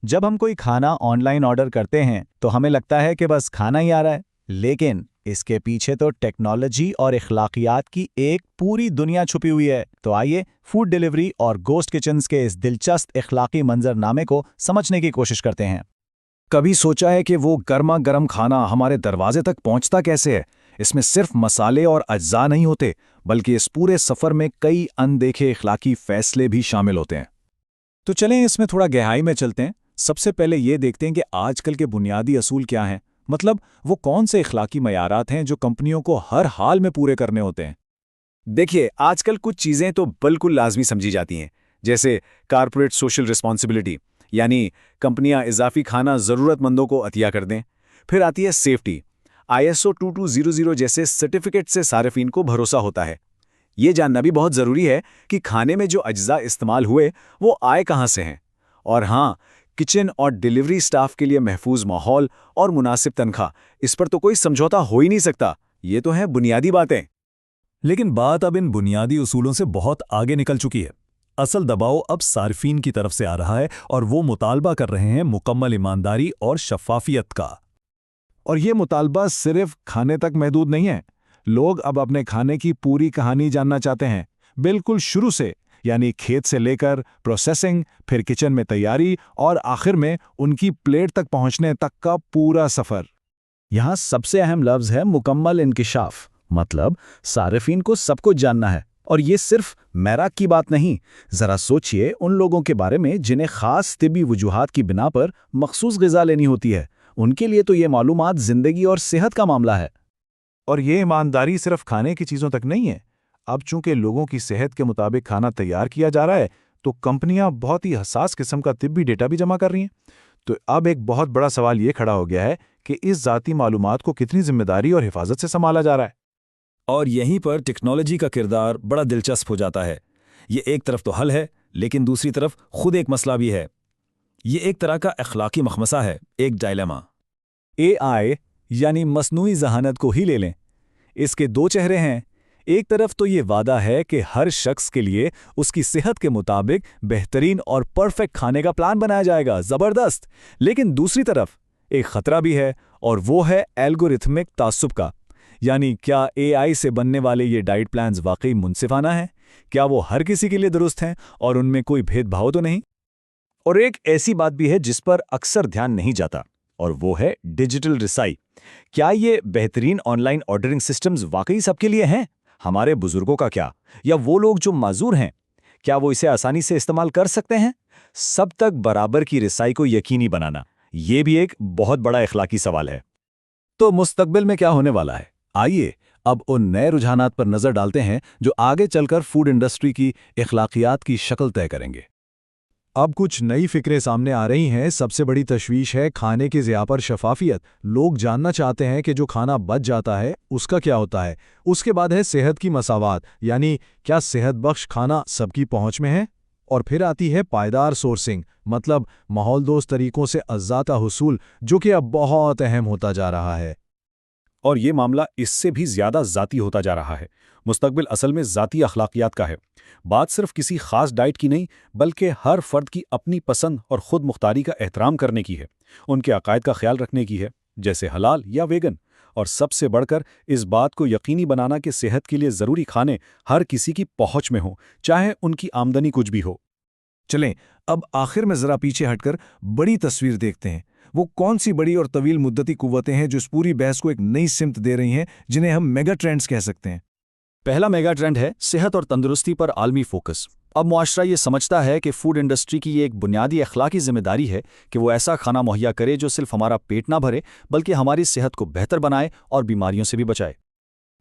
जब हम कोई खाना ऑनलाइन ऑर्डर करते हैं तो हमें लगता है कि बस खाना ही आ रहा है, लेकिन इसके पीछे तो टेक्नोलॉजी और इखलाकियात की एक पूरी दुनिया छुपी हुई है। तो आइए फूड डिलीवरी और गोस्ट किचन्स के इस दिलचस्प इखलाकी मंजरनामे को समझने की कोशिश करते हैं। कभी सोचा है कि वो गर्मा गर्म खाना हमारे दरवाजे तक पहुंचता कैसे है? इसमें सिर्फ मसाले और अज्जा नहीं होते, बल्कि इस पूरे सफ़र में कई अनदेखे इखलाकी फैसले भी शामिल होते हैं। तो चलें इसमें थोड़ा गहराई में चलते हैं। सबसे पहले ये देखते हैं कि आजकल के बुनियादी असूल क्या हैं, मतलब वो कौन से इखलाकी मयारात हैं जो कंपनियों को हर हाल में पूरे करने होते हैं। देखिए, आजकल कुछ चीज़ें तो बिल्कुल लाजमी समझी जाती हैं, जैसे कारपोरेट सोशल रिस्पॉन्सिबिलिटी, यानी कंपनियां इजाफी खाना ज़रूरतमंदों को अतिया कर दें। फिर आती है सेफ्टी, ISO 2200 जैसे सर्टिफिकेट से सार्फिन को भरोसा होता है। ये जानना भी बहुत ज़रूरी है कि खाने में जो अज्जा इस्तेमाल हुए वो आए कहाँ से हैं। और हाँ, किचन और डिलीवरी स्टाफ के लिए महफूज माहौल और मुनासिब तनख्वाह, इस पर तो कोई समझौता हो ही नहीं सकता। ये तो हैं बुनियादी बातें। लेकिन बात अब इन बुनियादी उसूलों से बहुत आगे निकल चुकी है। असल दबाव अब सार्फिन की तरफ से आ रहा है और वो मुतालबा कर रहे हैं मुकम्मल ईमानदारी और शफाफियत का। और ये मुतालबा सिर्फ खाने तक महदूद नहीं है। लोग अब अपने खाने की पूरी कहानी जानना चाहते हैं, बिल्कुल शुरू से, यानी खेत से लेकर प्रोसेसिंग, फिर किचन में तैयारी और आखिर में उनकी प्लेट तक पहुंचने तक का पूरा सफ़र। यहाँ सबसे अहम लफ्ज़ है मुकम्मल इंकिशाफ, मतलब सार्फिन को सब कुछ जानना है। और ये सिर्फ मैराक की बात नहीं। ज़रा सोचिए उन लोगों के बारे में जिन्हें ख़ास तिब्बी वजूहात की बिना पर मखसूस ग़िज़ा लेनी होती है। उनके लिए तो ये मालूमात ज़िंदगी और सेहत का मामला है। और ये ईमानदारी सिर्फ खाने की चीज़ों तक नहीं है। अब चूंकि लोगों की सेहत के मुताबिक खाना तैयार किया जा रहा है, तो कंपनियां बहुत ही हसास किस्म का तिब्बी डेटा भी जमा कर रही हैं। तो अब एक बहुत बड़ा सवाल ये खड़ा हो गया है कि इस ज़ाती मालूमात को कितनी जिम्मेदारी और हिफाजत से संभाला जा रहा है। और यहीं पर टेक्नोलॉजी का किरदार बड़ा दिलचस्प हो जाता है। ये एक तरफ तो हल है, लेकिन दूसरी तरफ खुद एक मसला भी है। ये एक तरह का अखलाकी मखमसा है, एक डायलेमा। AI यानी मसनूई ज़हानत को ही ले लें। इसके दो चेहरे हैं। एक तरफ तो ये वादा है कि हर शख्स के लिए उसकी सेहत के मुताबिक बेहतरीन और परफेक्ट खाने का प्लान बनाया जाएगा, ज़बरदस्त। लेकिन दूसरी तरफ एक ख़तरा भी है, और वो है एल्गोरिथमिक तासुब का। यानी क्या AI से बनने वाले ये डाइट प्लान्स वाकई मुनसिफाना हैं? क्या वो हर किसी के लिए दुरुस्त हैं और उनमें कोई भेदभाव तो नहीं? और एक ऐसी बात भी है जिस पर अक्सर ध्यान नहीं जाता, और वो है डिजिटल रिसाई। क्या ये बेहतरीन ऑनलाइन ऑर्डरिंग सिस्टम्स वाकई सबके लिए हैं? हमारे बुजुर्गों का क्या, या वो लोग जो माजूर हैं, क्या वो इसे आसानी से इस्तेमाल कर सकते हैं? सब तक बराबर की रिसाई को यकीनी बनाना, ये भी एक बहुत बड़ा इखलाकी सवाल है। तो मुस्तकबिल में क्या होने वाला है? आइए अब उन नए रुझानात पर नजर डालते हैं जो आगे चलकर फूड इंडस्ट्री की इखलाकियात की शक्ल तय करेंगे। अब कुछ नई फिक्रें सामने आ रही हैं। सबसे बड़ी तशवीश है खाने की ज़िया पर शफाफियत। लोग जानना चाहते हैं कि जो खाना बच जाता है उसका क्या होता है। उसके बाद है सेहत की मसावात, यानी क्या सेहत बख्श खाना सबकी पहुंच में है। और फिर आती है पायदार सोर्सिंग, मतलब माहौल दोस्त तरीकों से अज़्ज़ा का हुसूल, जो कि अब बहुत अहम होता जा रहा है। और ये मामला इससे भी ज़्यादा ज़ाती होता जा रहा है। मुस्तकबिल असल में ज़ाती अखलाकियात का है। बात सिर्फ किसी खास डाइट की नहीं, बल्कि हर फर्द की अपनी पसंद और खुद मुख्तारी का एहतराम करने की है, उनके अकायद का ख्याल रखने की है, जैसे हलाल या वेगन। और सबसे बढ़कर इस बात को यकीनी बनाना कि सेहत के लिए ज़रूरी खाने हर किसी की पहुंच में हों, चाहे उनकी आमदनी कुछ भी हो। चलें अब आखिर में ज़रा पीछे हटकर बड़ी तस्वीर देखते हैं। वो कौन सी बड़ी और तवील मुद्दती कुव्वतें हैं जो इस पूरी बहस को एक नई सिमत दे रही हैं, जिन्हें हम मेगा ट्रेंड्स कह सकते हैं। पहला मेगा ट्रेंड है सेहत और तंदुरुस्ती पर आलमी फोकस। अब मुआशरा ये समझता है कि फूड इंडस्ट्री की ये एक बुनियादी अखलाकी जिम्मेदारी है कि वो ऐसा खाना मुहैया करे जो सिर्फ हमारा पेट ना भरे, बल्कि हमारी सेहत को बेहतर बनाए और बीमारियों से भी बचाए।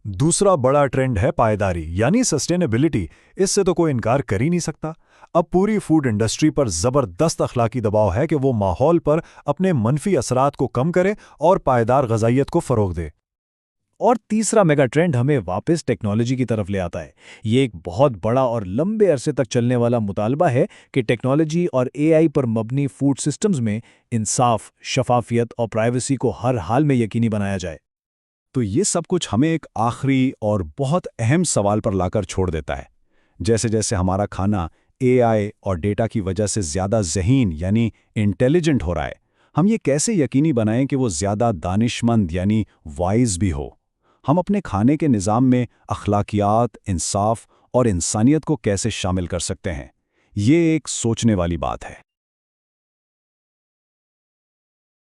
दूसरा बड़ा ट्रेंड है पायदारी, यानी सस्टेनेबिलिटी। इससे तो कोई इनकार कर ही नहीं सकता। अब पूरी फूड इंडस्ट्री पर ज़बरदस्त अखलाकी दबाव है कि वो माहौल पर अपने मनफी असरात को कम करे और पायदार ग़िज़ाइयत को फ़रोग़ दे। और तीसरा मेगा ट्रेंड हमें वापस टेक्नोलॉजी की तरफ ले आता है। ये एक बहुत बड़ा और लंबे अरसे तक चलने वाला मुतालबा है कि टेक्नोलॉजी और AI पर मबनी फूड सिस्टम्स में इंसाफ, शफाफियत और प्राइवेसी को हर हाल में यकीनी बनाया जाए। तो ये सब कुछ हमें एक आखिरी और बहुत अहम सवाल पर लाकर छोड़ देता है। जैसे जैसे हमारा खाना AI اور ڈیٹا کی وجہ سے زیادہ ذہین یعنی انٹیلیجنٹ ہو رہا ہے، ہم یہ کیسے یقینی بنائیں کہ وہ زیادہ دانشمند یعنی وائز بھی ہو؟ ہم اپنے کھانے کے نظام میں اخلاقیات، انصاف اور انسانیت کو کیسے شامل کر سکتے ہیں؟ یہ ایک سوچنے والی بات ہے۔